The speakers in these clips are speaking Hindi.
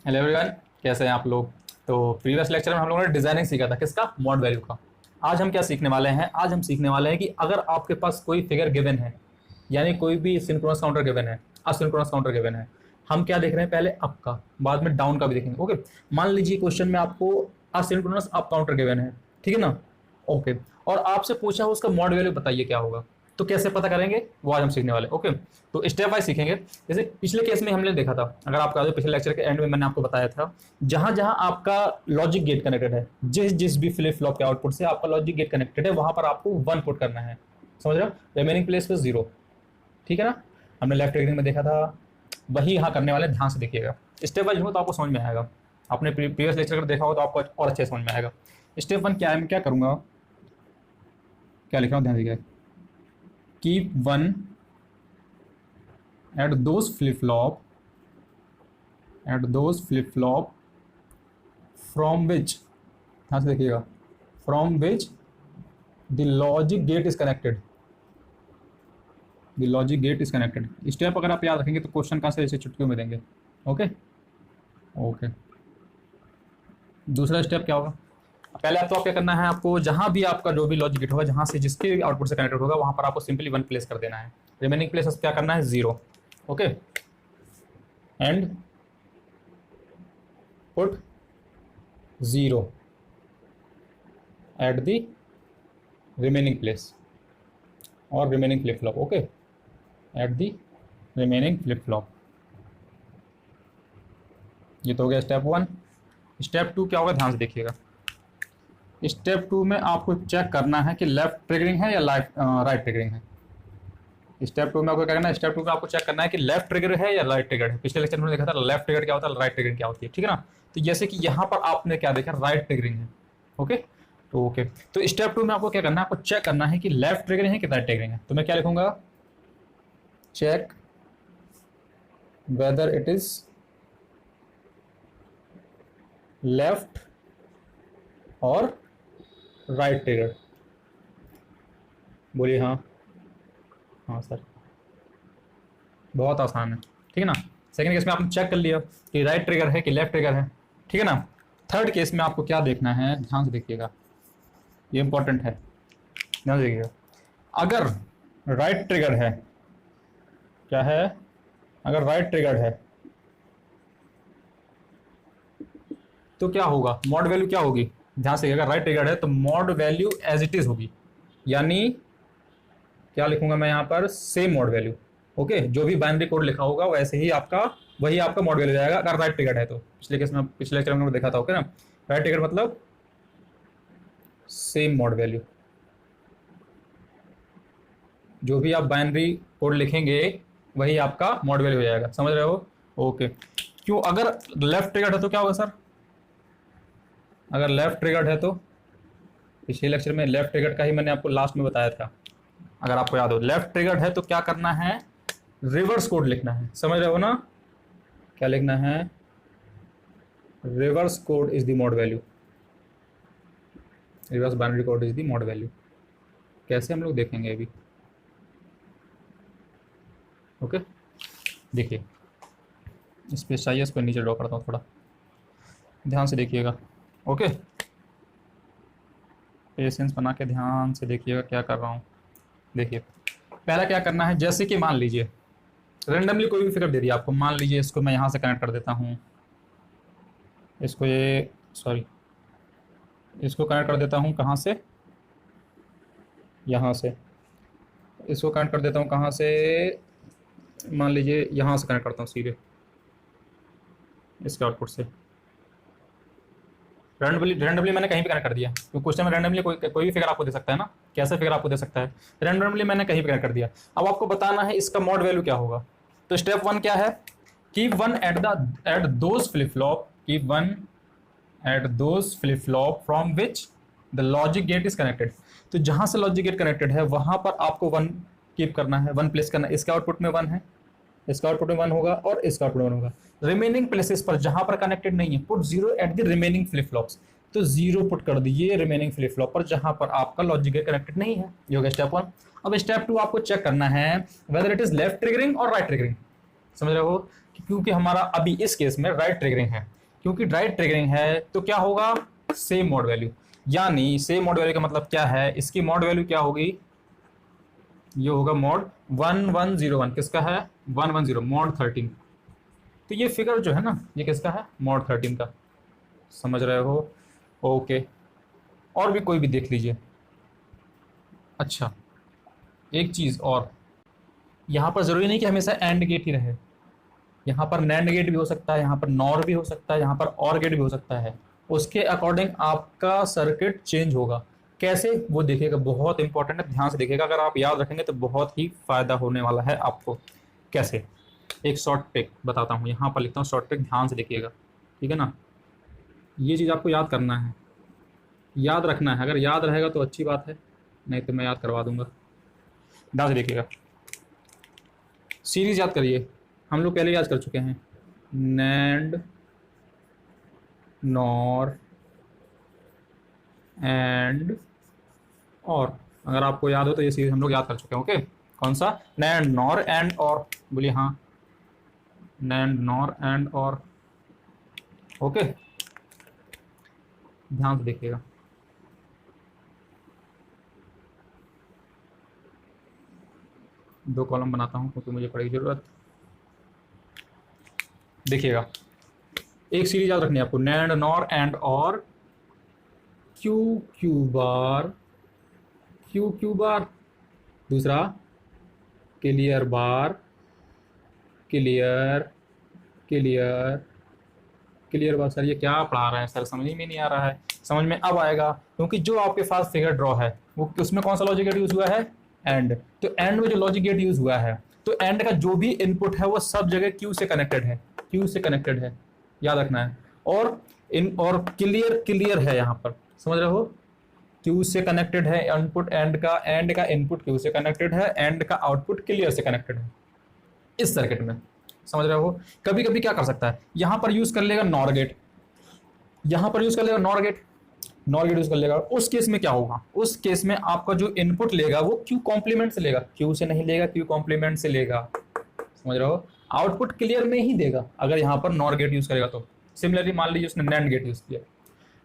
हेलो एवरीवन, कैसे हैं आप लोग। तो प्रीवियस लेक्चर में हम लोगों ने डिजाइनिंग सीखा था, किसका, मॉड वैल्यू का। आज हम क्या सीखने वाले हैं, आज हम सीखने वाले हैं कि अगर आपके पास कोई फिगर गिवन है, यानी कोई भी सिंक्रोनस काउंटर गिवन है, असिंक्रोनस काउंटर गिवन है। हम क्या देख रहे हैं, पहले अप का, बाद में डाउन का भी देखेंगे। ओके, मान लीजिए क्वेश्चन में आपको असिंक्रोनस अप काउंटर गिवन है, ठीक है ना। ओके, और आपसे पूछा हो उसका मॉड वैल्यू बताइए क्या होगा, तो कैसे पता करेंगे वो आज हम सीखने वाले। ओके, तो स्टेप वाइज सीखेंगे। जैसे पिछले केस में हमने देखा था, अगर आपका जो पिछले लेक्चर के एंड में मैंने आपको बताया था, जहां जहां आपका लॉजिक गेट कनेक्टेड है, जिस जिस भी फ्लिप फ्लॉप के आउटपुट से आपका लॉजिक गेट कनेक्टेड है, वहां पर आपको 1 पुट करना है। समझ रहे हो, रिमेनिंग प्लेस पे 0। ठीक है ना, हमने लेफ्ट ट्रिगरिंग में देखा था, वही यहाँ करने वाले, ध्यान से देखिएगा। स्टेप वाइज हो तो आपको समझ में आएगा, आपने प्रीवियस लेक्चर अगर देखा हो तो आपको और अच्छे समझ में आएगा। स्टेप 1 क्या है, मैं क्या करूंगा, क्या लिख रहा हूँ, ध्यान दीजिएगा। Keep 1 at those flip flop from which, हाँ से देखिएगा, from which the logic gate is connected, the logic gate is connected। Step अगर आप याद रखेंगे तो क्वेश्चन कहाँ से ऐसे चुटकियों में देंगे। ओके ओके, दूसरा स्टेप क्या होगा, पहले तो आप क्या करना है, आपको जहां भी आपका जो भी लॉजिक गेट होगा, जहां से जिसके आउटपुट से कनेक्टेड होगा, वहां पर आपको सिंपली 1 प्लेस कर देना है। रिमेनिंग प्लेस क्या करना है, 0। Okay, and put 0 at the remaining place और remaining flip flop. Okay, at the remaining flip flop. ये तो हो गया स्टेप 1। स्टेप 2 क्या होगा, ध्यान से देखिएगा। स्टेप 2 में आपको चेक करना है कि लेफ्ट ट्रिगरिंग है या राइट ट्रिगरिंग है। स्टेप 2 में आपको क्या करना है, स्टेप 2 में आपको चेक करना है कि लेफ्ट ट्रिगर है या राइट ट्रिगर है। पिछले लेक्चर में देखा था लेफ्ट ट्रिगर क्या होता है, राइट ट्रिगरिंग क्या होती है, ठीक है ना। तो जैसे कि यहाँ पर आपने क्या देखा, राइट ट्रिगरिंग है। ओके, तो ओके, तो स्टेप 2 में आपको क्या करना है, आपको चेक करना है कि लेफ्ट ट्रिगरिंग है कि राइट ट्रिगरिंग है। तो मैं क्या लिखूंगा, check whether it is left और राइट ट्रिगर। बोलिए हाँ, हाँ सर, बहुत आसान है, ठीक है ना। सेकंड केस में आपने चेक कर लिया कि राइट ट्रिगर है कि लेफ्ट ट्रिगर है, ठीक है ना। थर्ड केस में आपको क्या देखना है, ध्यान से देखिएगा, ये इंपॉर्टेंट है, ध्यान से देखिएगा। अगर राइट ट्रिगर है, क्या है, अगर राइट ट्रिगर है तो क्या होगा, मॉड वैल्यू क्या होगी, ध्यान से। अगर राइट ट्रिगर है तो mod value as it is होगी, यानी क्या लिखूंगा मैं यहाँ पर, सेम मॉड वैल्यू। ओके, जो भी बाइनरी कोड लिखा होगा वैसे ही आपका, वही आपका मॉड वैल्यू जाएगा अगर राइट ट्रिगर है तो। पिछले केस में, पिछले लेक्चर में देखा था, ओके ना। राइट ट्रिगर मतलब सेम मॉड वैल्यू, जो भी आप बाइनरी कोड लिखेंगे वही आपका मॉड वैल्यू हो जाएगा, समझ रहे हो। ओके, क्यों, अगर लेफ्ट ट्रिगर है तो क्या होगा सर, अगर लेफ्ट ट्रिगर्ड है तो, पिछले लेक्चर में लेफ्ट ट्रिगर्ड का ही मैंने आपको लास्ट में बताया था, अगर आपको याद हो। लेफ्ट ट्रिगर्ड है तो क्या करना है, रिवर्स कोड लिखना है, समझ रहे हो ना। क्या लिखना है, reverse code is the mod value, reverse binary code is the mod value. कैसे हम लोग देखेंगे अभी। ओके, देखिए, स्पेस चाहिए, इस पर नीचे ड्रॉ करता हूँ, थोड़ा ध्यान से देखिएगा। ओके, पेशेंस बना के ध्यान से देखिएगा क्या कर रहा हूँ। देखिए, पहला क्या करना है, जैसे कि मान लीजिए रेंडमली कोई भी फिगर दे दिया आपको, मान लीजिए इसको मैं यहाँ से कनेक्ट कर देता हूँ, इसको ये, सॉरी, इसको कनेक्ट कर देता हूँ कहाँ से, यहाँ से। इसको कनेक्ट कर देता हूँ कहाँ से, मान लीजिए यहाँ से कनेक्ट करता हूँ सीधे, इसके आउटपुट से। रैंडमली मैंने कहीं भी कनेक्ट कर दिया, क्योंकि क्वेश्चन में रैंडमली कोई भी फिगर आपको दे सकता है ना, कैसे फिगर आपको दे सकता है, रैंडमली मैंने कहीं भी कनेक्ट कर दिया। अब आपको बताना है इसका मॉड वैल्यू क्या होगा। तो स्टेप 1 क्या है, keep 1 at those flip flop, keep 1 at those flip flop from which the logic gate is connected. तो जहां से लॉजिक गेट कनेक्टेड है वहां पर आपको 1 कीप करना है, 1 प्लेस करना है। इसका आउटपुट में 1 है, इसका आउटपुट में 1 होगा और इसका आउटपुट में 1 होगा। रिमेनिंग प्लेसेस पर जहां पर कनेक्टेड नहीं है, put 0 at the remaining flip flops. तो 0 पुट कर दीजिए रिमेनिंग फ्लिप फ्लॉप पर जहां पर आपका लॉजिक गेट कनेक्टेड नहीं है। ये हो गया स्टेप 1। अब स्टेप 2 आपको चेक करना है weather it is left triggering और राइट ट्रिगरिंग। समझ रहे हो, क्योंकि हमारा अभी इस केस में राइट ट्रिगरिंग है, क्योंकि राइट ट्रिगरिंग है तो क्या होगा, सेम मोड वैल्यू। यानी सेम मोड वैल्यू का मतलब क्या है, इसकी मोड वैल्यू क्या होगी, ये होगा मोड 1101। किसका है, 110, मोड 13। तो ये फिगर जो है ना, ये किसका है, मोड 13 का। समझ रहे हो, ओके। और भी कोई भी देख लीजिए। अच्छा, एक चीज़ और, यहाँ पर ज़रूरी नहीं कि हमेशा एंड गेट ही रहे, यहाँ पर नैंड गेट भी हो सकता है, यहाँ पर नॉर भी हो सकता है, यहाँ पर और गेट भी हो सकता है। उसके अकॉर्डिंग आपका सर्किट चेंज होगा। कैसे, वो देखिएगा, बहुत इंपॉर्टेंट है, ध्यान से देखिएगा। अगर आप याद रखेंगे तो बहुत ही फायदा होने वाला है आपको। कैसे, एक शॉर्ट ट्रिक बताता हूँ, यहाँ पर लिखता हूँ शॉर्ट ट्रिक, ध्यान से देखिएगा, ठीक है ना। ये चीज़ आपको याद करना है, याद रखना है। अगर याद रहेगा तो अच्छी बात है, नहीं तो मैं याद करवा दूंगा। ध्यान से देखिएगा, सीरीज याद करिए, हम लोग पहले याद कर चुके हैं। नैंड, नॉर, एंड, और। अगर आपको याद हो तो ये सीरीज हम लोग याद कर चुके हैं। ओके, कौन सा, नैंड, नॉर, एंड, और। बोलिए हाँ, नैंड, नॉर, एंड, और। ओके, ध्यान से देखिएगा। दो कॉलम बनाता हूँ क्योंकि मुझे पड़ेगी जरूरत। देखिएगा, एक सीरीज याद रखनी है आपको, नैंड, नॉर, एंड, और, Q, Q bar, Q, Q bar. दूसरा, क्लियर बार, क्लियर, क्लियर, क्लियर बार। सर ये क्या पढ़ा रहे हैं सर, समझ में नहीं आ रहा है। समझ में अब आएगा, क्योंकि जो आपके पास फिगर ड्रॉ है वो उसमें कौन सा लॉजिक गेट यूज हुआ है, एंड। तो एंड में जो लॉजिक गेट यूज हुआ है, तो एंड का जो भी इनपुट है वो सब जगह क्यू से कनेक्टेड है, क्यू से कनेक्टेड है, याद रखना है। और और क्लियर, क्लियर है यहाँ पर, समझ रहे हो, क्यू से कनेक्टेड है इनपुट, एंड का इनपुट क्यू से कनेक्टेड है, एंड का आउटपुट क्लियर से कनेक्टेड है इस सर्किट में। समझ रहे हो। कभी कभी क्या कर सकता है, यहां पर यूज कर लेगा नॉर गेट, यहां पर यूज कर लेगा NOR gate, NOR gate use कर लेगा। उस केस में क्या होगा, उस केस में आपका जो इनपुट लेगा वो क्यू कॉम्प्लीमेंट से लेगा, क्यू से नहीं लेगा, क्यू कॉम्प्लीमेंट से लेगा। समझ रहे हो, आउटपुट क्लियर में ही देगा अगर यहां पर नॉर गेट यूज करेगा तो। सिमिलरली मान लीजिए उसने नैंड गेट यूज किया,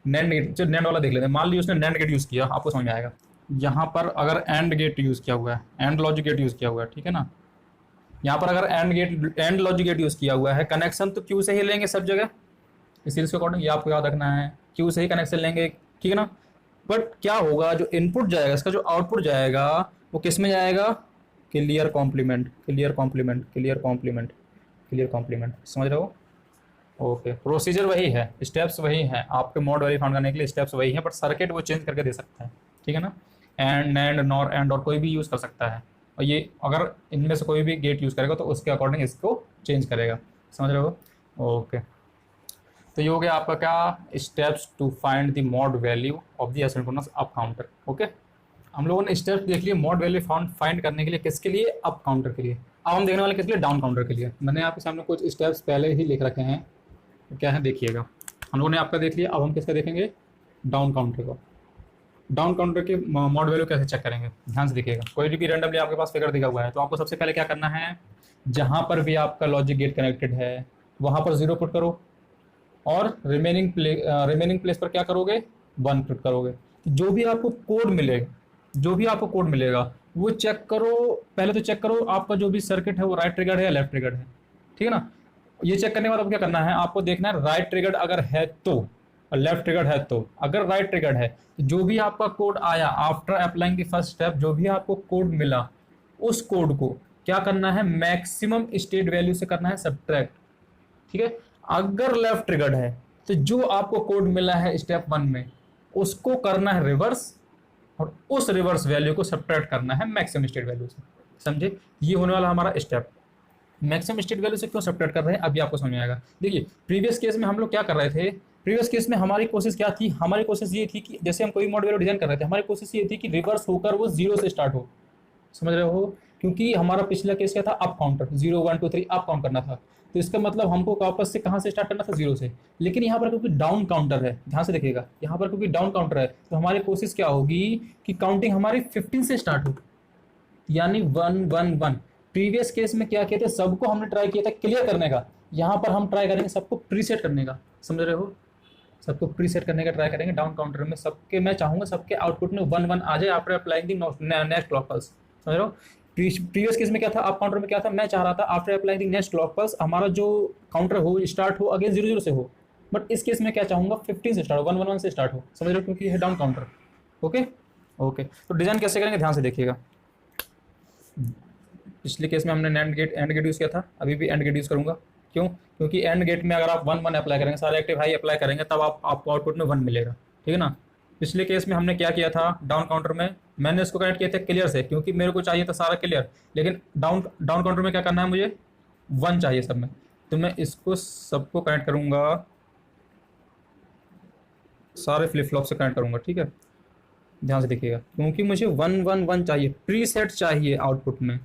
नैंड गेट, चलो नैंड वाला देख लेते हैं। मान लीजिए उसने नैंड गेट यूज किया, आपको समझ में आएगा। यहाँ पर अगर एंड गेट यूज किया हुआ है, एंड लॉजिक गेट यूज किया हुआ है, ठीक है ना। यहाँ पर अगर AND gate, AND logic gate use किया हुआ है, कनेक्शन तो क्यू से ही लेंगे सब जगह, इस सीरीज के अकॉर्डिंग, ये आपको याद रखना है, क्यू से ही कनेक्शन लेंगे, ठीक है ना। बट क्या होगा, जो इनपुट जाएगा, इसका जो आउटपुट जाएगा वो किस में जाएगा, clear complement, clear complement, clear complement, clear complement. समझ रहे हो, ओके। प्रोसीजर वही है, स्टेप्स वही हैं, आपके मोड वैल्यू फाउंड करने के लिए स्टेप्स वही हैं, बट सर्किट वो चेंज करके दे सकता है, ठीक है ना। एंड, नैंड, नॉर, एंड, और कोई भी यूज़ कर सकता है। और ये अगर इनमें से कोई भी गेट यूज़ करेगा तो उसके अकॉर्डिंग इसको चेंज करेगा। समझ रहे हो, ओके। तो ये हो गया आपका क्या, steps to find the mode value of the asynchronous up counter. Okay, हम लोगों ने स्टेप्स देख लिए मोड वैल्यू फाइंड करने के लिए, किसके लिए, अप काउंटर के लिए। अब हम देखने वाले किसके लिए, डाउन काउंटर के लिए। मैंने आपके सामने कुछ स्टेप्स पहले ही लिख रखे हैं, तो क्या है देखिएगा। हम लोगों ने आपका देख लिया, अब हम किसका देखेंगे, डाउन काउंटर को। डाउन काउंटर के मोड वैल्यू कैसे चेक करेंगे, ध्यान से देखिएगा। कोई भी रैंडमली आपके पास फिगर दिया हुआ है तो आपको सबसे पहले क्या करना है, जहां पर भी आपका लॉजिक गेट कनेक्टेड है वहां पर 0 पुट करो, और रिमेनिंग प्लेस पर क्या करोगे, 1 पुट करोगे। जो भी आपको कोड मिलेगा, जो भी आपको कोड मिलेगा वो चेक करो। पहले तो चेक करो आपका जो भी सर्किट है वो राइट ट्रिगर्ड है या लेफ्ट ट्रिगर्ड है, ठीक है ना। ये चेक करने के बाद आपको क्या करना है, आपको देखना है राइट ट्रिगर्ड अगर है तो, और लेफ्ट ट्रिगर्ड है तो। अगर राइट ट्रिगर्ड है तो जो भी आपका कोड आया after applying the first step, जो भी आपको कोड मिला उस कोड को क्या करना है, मैक्सिमम स्टेट वैल्यू से करना है सब्ट्रैक्ट, ठीक है। अगर लेफ्ट ट्रिगर्ड है तो जो आपको कोड मिला है स्टेप 1 में उसको करना है रिवर्स, और उस रिवर्स वैल्यू को सब्ट्रैक्ट करना है मैक्सिमम स्टेट वैल्यू से। समझे, ये होने वाला हमारा स्टेप। मैक्सिमम स्टेट वैल्यू से क्यों सब्ट्रैक्ट कर रहे हैं अभी आपको समझ में आएगा। देखिए, प्रीवियस केस में हम लोग क्या कर रहे थे, प्रीवियस केस में हमारी कोशिश क्या थी, हमारी कोशिश ये थी कि जैसे हम कोई मॉड वैल्यू डिजाइन कर रहे थे, हमारी कोशिश ये थी कि रिवर्स होकर वो 0 से स्टार्ट हो। समझ रहे हो, क्योंकि हमारा पिछला केस क्या था, अप काउंटर 0 1 2 3 अप काउंट करना था, तो इसका मतलब हमको वापस से कहाँ से स्टार्ट करना था, 0 से। लेकिन यहाँ पर क्योंकि डाउन काउंटर है, ध्यान से देखिएगा, यहाँ पर क्योंकि डाउन काउंटर है तो हमारी कोशिश क्या होगी कि काउंटिंग हमारी 15 से स्टार्ट हो, यानी 1 1 1। प्रीवियस केस में क्या किया था, सबको हमने ट्राई किया था क्लियर करने का, यहाँ पर हम ट्राई करेंगे सबको प्रीसेट करने का, समझ रहे हो, सबको प्रीसेट करने का ट्राई करेंगे डाउन काउंटर में। सबके मैं चाहूँगा सबके आउटपुट में 1 1 आ जाए आफ्टर अप्लाइंग दी नेक्स्ट क्लॉक पल्स, समझ रहे हो। प्रीवियस केस में क्या था, अप काउंटर में क्या था, मैं चाह रहा था आफ्टर अप्लाइंग दी नेक्स्ट क्लॉक पल्स हमारा जो काउंटर हो स्टार्ट हो अगेन 0 0 से हो, बट इस केस में क्या चाहूँगा 15 से स्टार्ट हो, 1 1 1 से स्टार्ट हो, समझ रहे हो, क्योंकि ये है डाउन काउंटर। ओके ओके, तो डिजाइन कैसे करेंगे ध्यान से देखिएगा। पिछले केस में हमने एंड गेट यूज़ किया था, अभी भी एंड गेट यूज़ करूँगा। क्यों? क्योंकि एंड गेट में अगर आप 1 1 अप्लाई करेंगे, सारे एक्टिव हाई अप्लाई करेंगे, तब आपको आउटपुट में 1 मिलेगा, ठीक है ना। पिछले केस में हमने क्या किया था, डाउन काउंटर में मैंने इसको कनेक्ट किया था क्लियर से, क्योंकि मेरे को चाहिए था सारा क्लियर, लेकिन डाउन काउंटर में क्या करना है, मुझे 1 चाहिए सब में, तो मैं इसको सबको कनेक्ट करूँगा, सारे फ्लिप फ्लॉप से कनेक्ट करूँगा, ठीक है। ध्यान से देखिएगा, क्योंकि मुझे 1 1 1 चाहिए, प्री सेट चाहिए आउटपुट में,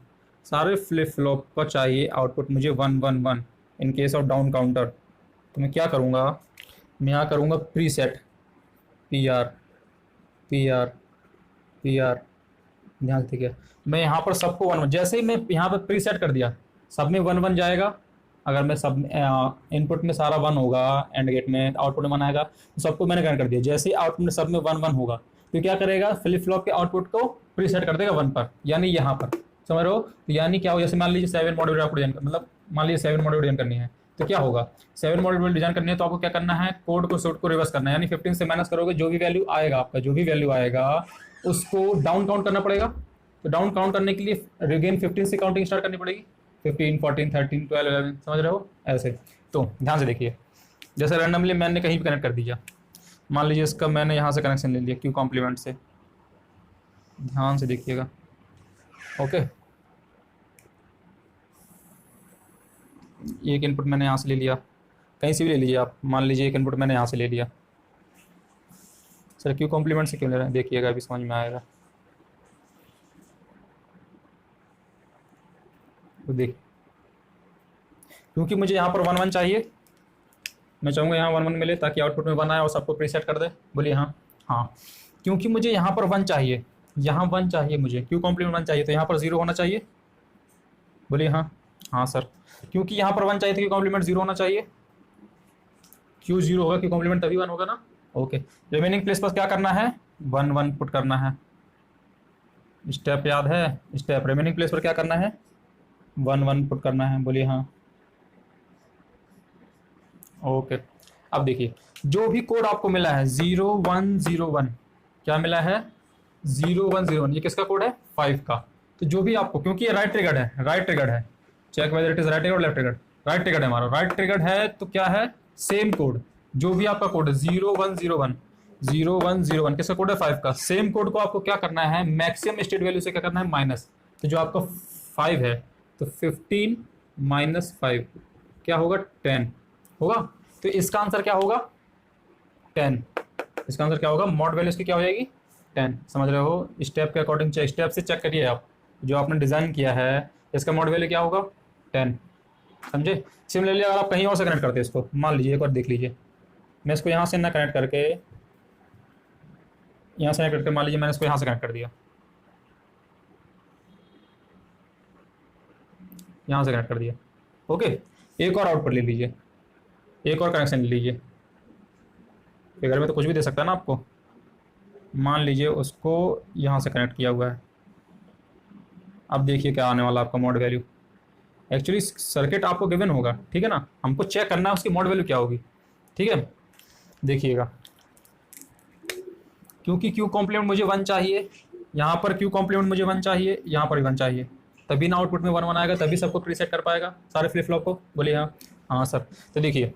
सारे फ्लिप फ्लॉप का चाहिए आउटपुट मुझे 1 1 1 in case of down counter. तो मैं क्या करूँगा, मैं यहाँ करूँगा pre set P R P R P R. ध्यान से देखिए, मैं यहाँ पर सबको 1 1, जैसे ही मैं यहाँ पर प्री सेट कर दिया सब में 1 1 जाएगा। अगर मैं सब इनपुट में सारा 1 होगा, एंड गेट में आउटपुट में 1 आएगा, तो सबको मैंने कनेक्ट कर दिया। जैसे ही आउटपुट में सब में 1 1 होगा, तो क्या करेगा, फ्लिप फ्लॉप के आउटपुट को प्री सेट कर देगा 1 पर, यानी यहाँ पर, समझ रहे हो। तो यानी क्या हो, जैसे मान लीजिए 7 मॉड्यूल आपको डिजाइन, मतलब मान लीजिए 7 मॉड्यूल डिजाइन करनी है, तो क्या होगा, 7 मॉड्यूल डिजाइन करनी है तो आपको क्या करना है, कोड को सूट को रिवर्स करना है, यानी 15 से माइनस करोगे, जो भी वैल्यू आएगा आपका, जो भी वैल्यू आएगा उसको डाउन काउंट करना पड़ेगा। तो डाउन काउंट करने के लिए अगेन 15 से काउंटिंग स्टार्ट करनी पड़ेगी, 15 14 13 12 11, समझ रहे हो ऐसे। तो ध्यान से देखिए, जैसे रैंडमली मैंने कहीं भी कनेक्ट कर दिया, मान लीजिए इसका मैंने यहाँ से कनेक्शन ले लिया क्यू कॉम्प्लीमेंट से, ध्यान से देखिएगा। ओके, एक इनपुट मैंने यहाँ से ले लिया, कहीं से भी ले लीजिए आप, मान लीजिए एक इनपुट मैंने यहाँ से ले लिया। सर क्यू कॉम्प्लीमेंट से क्यों ले रहे हैं, देखिएगा अभी समझ में आएगा। तो देख, क्योंकि मुझे यहाँ पर 1 1 चाहिए, मैं चाहूँगा यहाँ 1 1 मिले ताकि आउटपुट में 1 आए और सबको प्रीसेट कर दे। बोलिए हाँ हाँ, क्योंकि मुझे यहाँ पर 1 चाहिए, यहाँ 1 चाहिए मुझे, क्यू कॉम्प्लीमेंट 1 चाहिए, तो यहाँ पर 0 होना चाहिए। बोलिए हाँ हाँ सर, क्योंकि यहाँ पर 1 चाहिए तो क्यू कॉम्प्लीमेंट 0 होना चाहिए, क्यू 0 होगा, क्यू कॉम्प्लीमेंट तभी 1 होगा ना। ओके, रिमेनिंग प्लेस पर क्या करना है, 1 1 पुट करना है। स्टेप याद है, स्टेप रिमेनिंग प्लेस पर क्या करना है, 1 1 पुट करना है। बोलिए हाँ। ओके, अब देखिए जो भी कोड आपको मिला है 0 1 0 1, क्या मिला है 0 1 0 1, ये किसका कोड है, 5 का। तो जो भी आपको, क्योंकि ये राइट ट्रिगर्ड है, राइट ट्रिगर्ड है, check whether it is right triggered और लेफ्ट ट्रिगर्ड, राइट ट्रिगर्ड है हमारा, राइट ट्रिगर्ड है, तो क्या है सेम कोड, जो भी आपका कोड है 0 1 0 1 0 1 0 1 किसका कोड है, 5 का। सेम कोड को आपको क्या करना है, मैक्सिमम स्टेट वैल्यू से क्या करना है, माइनस। तो जो आपका 5 है, तो 15 माइनस 5 क्या होगा, 10 होगा। तो इसका आंसर क्या होगा, 10। इसका आंसर क्या होगा, मॉड वैल्यू इसकी क्या हो जाएगी, 10। समझ रहे हो, स्टेप के अकॉर्डिंग स्टेप से चेक करिए आप, जो आपने डिज़ाइन किया है इसका मॉड वैल्यू क्या होगा, 10। समझे। सिमिलरली अगर आप कहीं और से कनेक्ट करते हैं इसको, मान लीजिए एक बार देख लीजिए, मैं इसको यहाँ से ना कनेक्ट करके, यहाँ से कनेक्ट करके, मान लीजिए मैंने इसको यहाँ से कनेक्ट कर दिया, यहाँ से कनेक्ट कर दिया। ओके, एक और आउटपुट ले लीजिए, एक और कनेक्शन ले लीजिए, फिगर में तो कुछ भी दे सकता है ना आपको। मान लीजिए उसको यहाँ से कनेक्ट किया हुआ है, अब देखिए क्या आने वाला आपका मॉड वैल्यू। एक्चुअली सर्किट आपको गिवन होगा, ठीक है ना, हमको चेक करना है उसकी मॉड वैल्यू क्या होगी, ठीक है। देखिएगा, क्योंकि क्यू कॉम्प्लीमेंट मुझे 1 चाहिए, यहाँ पर क्यू कॉम्प्लीमेंट मुझे 1 चाहिए, यहाँ पर भी 1 चाहिए, तभी ना आउटपुट में 1 1 आएगा, तभी सबको प्रीसेट कर पाएगा सारे फ्लिप फ्लॉप को। बोलिए हाँ हाँ सर। तो देखिए,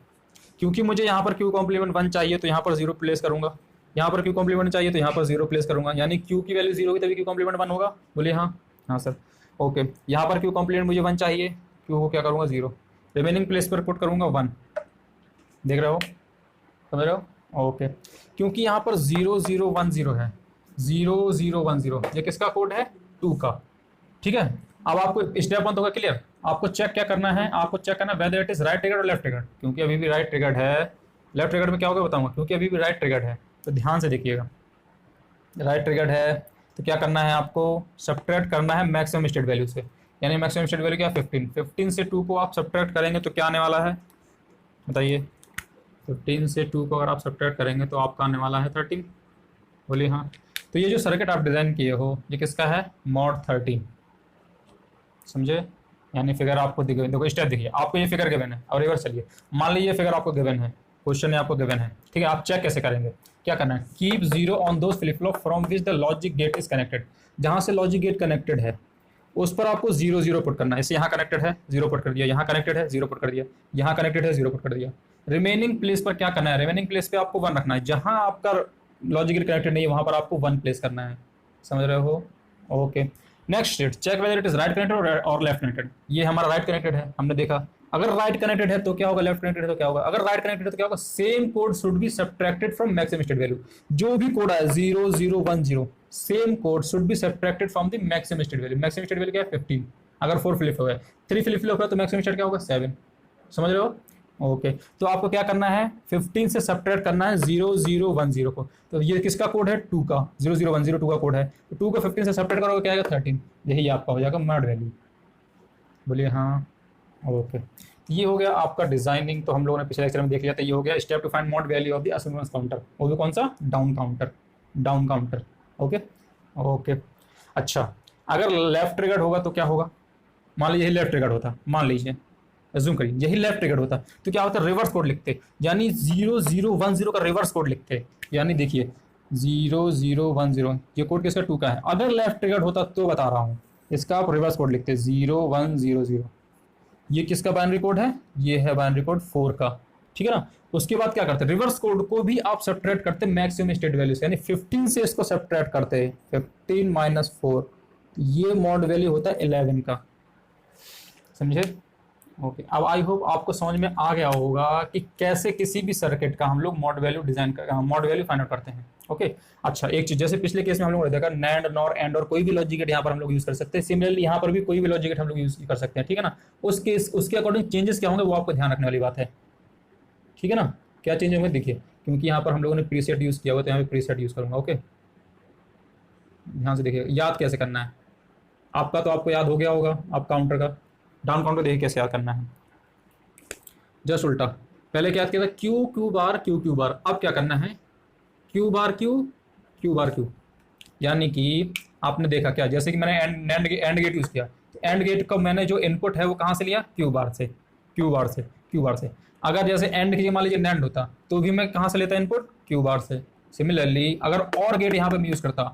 क्योंकि मुझे यहाँ पर क्यू कॉम्प्लीमेंट 1 चाहिए, तो यहाँ पर 0 प्लेस करूँगा, यहाँ पर क्यू कॉम्प्लीमेंट चाहिए तो यहाँ पर 0 प्लेस करूँगा, यानी क्यू की वैल्यू 0 होगी तभी क्यू कॉम्प्लीमेंट 1 होगा। बोलिए हाँ हाँ सर। ओके, यहाँ पर क्यू कॉम्प्लीमेंट मुझे 1 चाहिए, क्यू को क्या करूँगा, 0, रिमेनिंग प्लेस पर पुट करूँगा 1। देख रहे हो, समझ रहे हो। ओके, क्योंकि यहाँ पर 0 0 1 0 है, 0 0 1 0, ये किसका कोड है, 2 का, ठीक है। अब आपको स्टेप 1 होगा क्लियर, आपको चेक क्या करना है, आपको चेक करना है weather it is right triggered और लेफ्ट ट्रिगर्ड, क्योंकि अभी भी राइट ट्रिगर्ड है। लेफ्ट ट्रिगर्ड में क्या होगा बताऊंगा, क्योंकि अभी भी राइट ट्रिगर्ड है, तो ध्यान से देखिएगा। राइट ट्रिगर्ड है तो क्या करना है, आपको सब्ट्रैक्ट करना है मैक्सिमम स्टेट वैल्यू से, यानी मैक्सिमम स्टेट वैल्यू क्या 15, 15 से 2 को आप सब्ट्रैक्ट करेंगे तो क्या आने वाला है बताइए। 15 से 2 को अगर आप सब्ट्रैक्ट करेंगे तो आपका आने वाला है 13। बोलिए हाँ। तो ये जो सर्किट आप डिज़ाइन किए हो ये किसका है, मॉड 13, समझे। यानी फिगर आपको दिखे, देखो स्टेप देखिए, आपको ये फिगर गिवन है और रिवर्स चलिए, मान लीजिए फिगर आपको गिवन है, क्वेश्चन में आपको गिवन है, ठीक है। आप चेक कैसे करेंगे, क्या करना है, keep zero on those flip flop from which the logic gate is connected, जहाँ से लॉजिक गेट कनेक्टेड है उस पर आपको 0 0 पुट करना है। इसे यहाँ कनेक्टेड है 0 पुट कर दिया, यहाँ कनेक्टेड है 0 पुट कर दिया, यहाँ कनेक्टेड है 0 पुट कर दिया। रिमेनिंग प्लेस पर क्या करना है, रिमेनिंग प्लेस पे आपको 1 रखना है, जहाँ आपका लॉजिक गेट कनेक्टेड नहीं है वहाँ पर आपको 1 प्लेस करना है, समझ रहे हो। Okay, next state, check whether it is right connected और लेफ्ट कनेक्टेड। ये हमारा राइट कनेक्टेड है, हमने देखा। अगर राइट कनेक्टेड है तो क्या होगा, लेफ्ट कनेक्टेड है तो क्या होगा। अगर राइट कनेक्टेड है तो क्या होगा, same code should be subtracted from maximum state value. जो भी कोड है 0 0 1 0, same code should be subtracted from the maximum state value. Maximum state value क्या है 15, अगर 4 फ्लिप हो गए, 3 फ्लिप फ्लॉप है तो मैक्सिमम स्टेट क्या होगा 7, समझ रहे हो। ओके, तो आपको क्या करना है, 15 से सब्ट्रैक्ट करना है 0 0 1 0 को। तो ये किसका कोड है, 2 का, 0 0 1 0 2 का कोड है। तो 2 को 15 से सब्ट्रैक्ट करोगे क्या आएगा 13, यही आपका हो जाएगा मॉड वैल्यू। बोलिए हाँ। ओके, तो ये हो गया आपका डिजाइनिंग। तो हम लोगों ने पिछले लेक्चर में देख लिया था, ये हो गया step to find mod value of the asynchronous counter. वो भी कौन सा, down counter, down counter. Okay okay, अच्छा अगर लेफ्ट ट्रिगर्ड होगा तो क्या होगा, मान लीजिए लेफ्ट ट्रिगर्ड होता, मान लीजिए अज्यूम करिए यही लेफ्ट ट्रिगर्ड होता, तो क्या होता है, रिवर्स कोड लिखते, यानी 0 0 1 0 का रिवर्स कोड लिखते। यानी देखिए 0 0 1 0, ये कोड किसका, 2 का है। अगर लेफ्ट ट्रिगर्ड होता तो बता रहा हूँ, इसका आप रिवर्स कोड लिखते 0 1 0 0। ये किसका बाइनरी कोड है, ये है बाइनरी कोड 4 का, ठीक है ना। उसके बाद क्या करते, रिवर्स कोड को भी आप सब्ट्रैक्ट करते मैक्सिमम स्टेट वैल्यू से, यानी 15 से इसको सब्ट्रैक्ट करते, 15 - 4, ये मॉड वैल्यू होता है 11 का, समझे। ओके, अब आई होप आपको समझ में आ गया होगा कि कैसे किसी भी सर्किट का हम लोग मॉड वैल्यू डिजाइन कर, मॉड वैल्यू फाइंड आउट करते हैं। ओके, अच्छा एक चीज, जैसे पिछले केस में हम लोगों ने देखा नैंड नॉर एंड और कोई भी लॉजिक गेट यहाँ पर हम लोग यूज कर सकते हैं। सिमिलरली यहाँ पर भी कोई भी लॉजिक गेट हम लोग यूज कर सकते हैं, ठीक है ना। उसके अकॉर्डिंग चेंजेस क्या होंगे वो आपको ध्यान रखने वाली बात है, ठीक है ना। क्या चेंज होंगे देखिए, क्योंकि यहाँ पर हम लोगों ने प्रीसेट यूज किया हुआ, तो यहाँ पे प्रीसेट यूज करूंगा। ओके, ध्यान से देखिए, याद कैसे करना है आपका, तो आपको याद हो गया होगा। आप काउंटर का डाउन काउंटर देखिए कैसे याद करना है, जस्ट उल्टा। पहले क्या याद किया था, Q Q bar Q Q bar, अब क्या करना है, Q bar Q Q bar Q. यानी कि आपने देखा क्या, जैसे कि मैंने एंड गेट यूज किया, तो एंड गेट का मैंने जो इनपुट है वो कहाँ से लिया, क्यू बार से, क्यू बार से, क्यू बार से। अगर जैसे एंड की मान लीजिए नैंड होता तो भी मैं कहाँ से लेता इनपुट, क्यू बार से। सिमिलरली अगर और गेट यहाँ पे मैं यूज़ करता,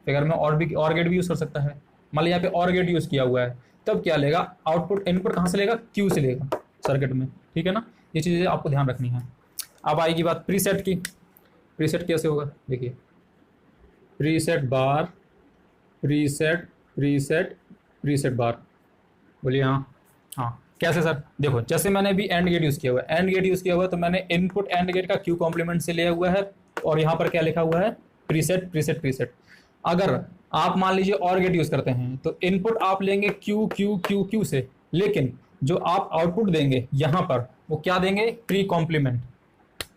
फिगर में और गेट भी यूज़ कर सकता है, मान लीजिए यहाँ पे और गेट यूज़ किया हुआ है, तब क्या लेगा, आउटपुट इनपुट कहाँ से लेगा, क्यू से लेगा सर्किट में, ठीक है ना। ये चीज़ें आपको ध्यान रखनी है। अब आएगी बात प्रीसेट की, प्रीसेट कैसे होगा देखिए, प्रीसेट बार, प्रीसेट प्रीसेट प्रीसेट बार। बोलिए हाँ। हाँ कैसे सर, देखो जैसे मैंने भी एंड गेट यूज़ किया हुआ है, एंड गेट यूज़ किया हुआ है, तो मैंने इनपुट एंड गेट का क्यू कॉम्प्लीमेंट से लिया हुआ है, और यहाँ पर क्या लिखा हुआ है, प्रीसेट प्रीसेट प्रीसेट। अगर आप मान लीजिए और गेट यूज़ करते हैं तो इनपुट आप लेंगे क्यू क्यू क्यू क्यू से, लेकिन जो आप आउटपुट देंगे यहाँ पर वो क्या देंगे, pre complement,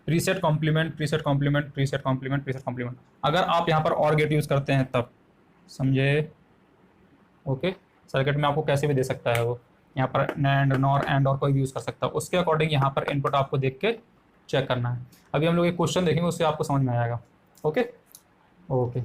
preset complement, preset complement, preset complement, preset complement. अगर आप यहाँ पर और गेट यूज़ करते हैं तब, समझे। ओके, सर्किट में आपको कैसे भी दे सकता है वो, यहाँ पर नैंड नॉर एंड और कोई भी यूज़ कर सकता है, उसके अकॉर्डिंग यहाँ पर इनपुट आपको देख के चेक करना है। अभी हम लोग एक क्वेश्चन देखेंगे, उससे आपको समझ में आएगा। Okay okay.